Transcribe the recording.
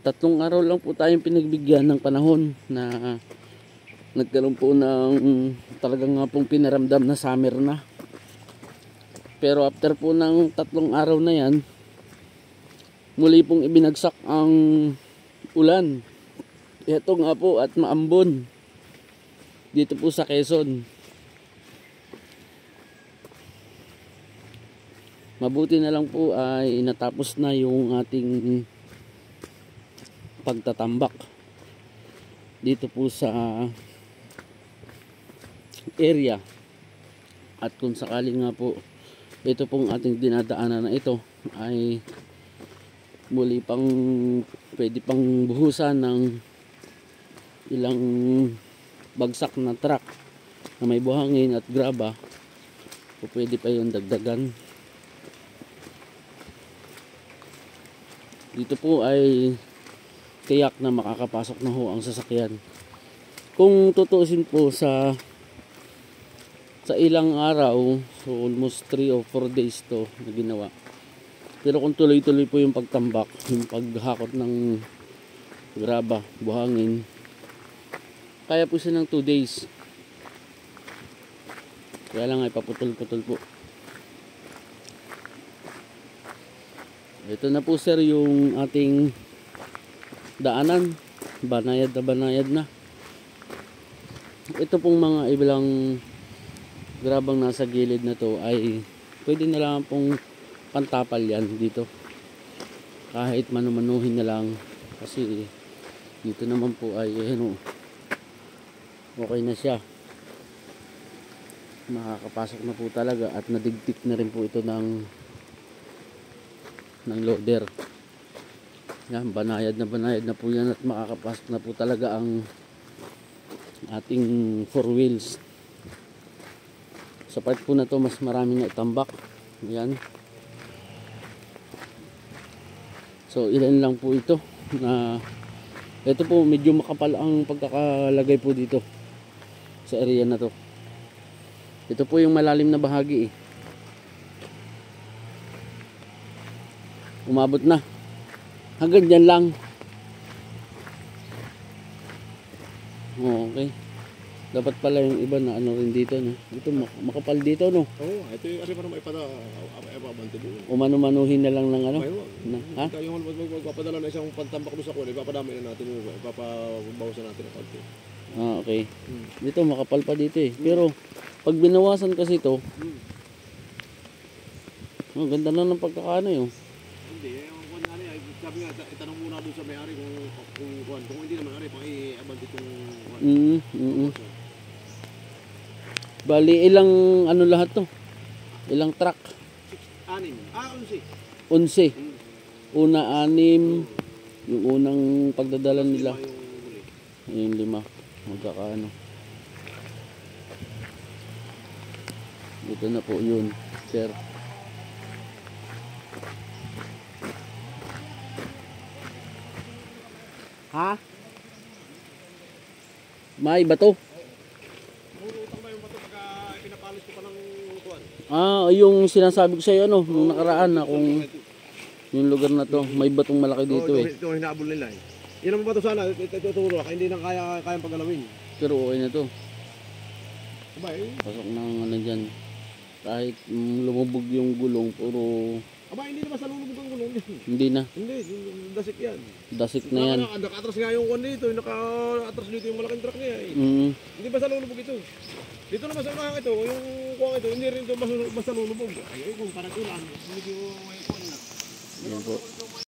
3 araw lang po tayong pinagbigyan ng panahon na nagkaroon po ng talagang nga pong pinaramdam na summer na. Pero after po ng 3 araw na yan, muli pong ibinagsak ang ulan. Ito nga po at maambon dito po sa Quezon. Mabuti na lang po ay natapos na yung ating pagtatambak dito po sa area. At kung sakali nga po ito pong ating dinadaanan na ito ay muli pang pwede pang buhusan ng ilang bagsak na truck na may buhangin at graba, o pwede pa yung dagdagan. Dito po ay tiyak na makakapasok na ho ang sasakyan. Kung tutuusin po sa ilang araw, so almost 3 or 4 days to na ginawa. Pero kung tuloy-tuloy po yung pagtambak, yung paghakot ng graba, buhangin, kaya po siya ng 2 days. Kaya lang ay paputol-putol po. Ito na po sir yung ating daanan. Banayad na. Ito pong mga ibilang grabang nasa gilid na to ay pwede na lang pong pantapal yan dito. Kahit manumanuhin na lang. Kasi dito naman po ay okay na siya. Makakapasok na po talaga at nadigtik na rin po ito ng loader. Yan, banayad na po yan at makakapasok na po talaga ang ating 4 wheels. Sa part po na to mas marami na itambak. Yan. So ilan lang po ito na ito po medyo makapal ang pagkakalagay po dito sa area na to. Ito po yung malalim na bahagi Umabot na. Hanggang dyan lang. Okay. Dapat pala yung iba na ano rin dito, no? Ito makapal dito, no? Oo, ito yung kasi para maipabanto doon. Umano-manuhin na lang ng ano? Ha? Yung magpapadala na isang pantambak doon sa kuwan, ipapadami na natin, ipapabawasan natin ang konti. Okay. Dito makapal pa dito eh. Pero pag binawasan kasi ito, ganda na ng pagkakaano yun. Hindi, yung kuwan nga sabi nga, itanong muna doon sa may-ari kung hindi naman ari, pang i-abant itong Bali, ilang ano lahat to? Ilang truck? 11. 11. Una 6. Yung unang pagdadala nila. Yung 5. Magkakaano. Ito na po yun, sir. Ha? May bato? Utang ba yung bato pagka pinapalis ko pa ng kuwan? Yung sinasabi ko sa iyo nung nakaraan na kung yung lugar na to, may batong malaki dito eh. Ito yung hinahabol nila eh. Yan ang bato sana, ituturo ka, hindi na kayang paggalawin. Pero okay na to. Abay. Pasok ng ano dyan. Kahit lumubog yung gulong, puro... Abay, hindi naman sa lulubog ang gulong. Hindi na. Hindi, dasik yan. Dasik na yan. Naka-atras nga yung kuwan dito, naka-atras dito yung malaking truck niya eh. Hindi ba sa lulubog ito? Dito naman sa unahan ito, yung kuwan ito, hindi rin ito basta lulubog. Ay, kung parang ulan, medyo may kuwan na. Yan po.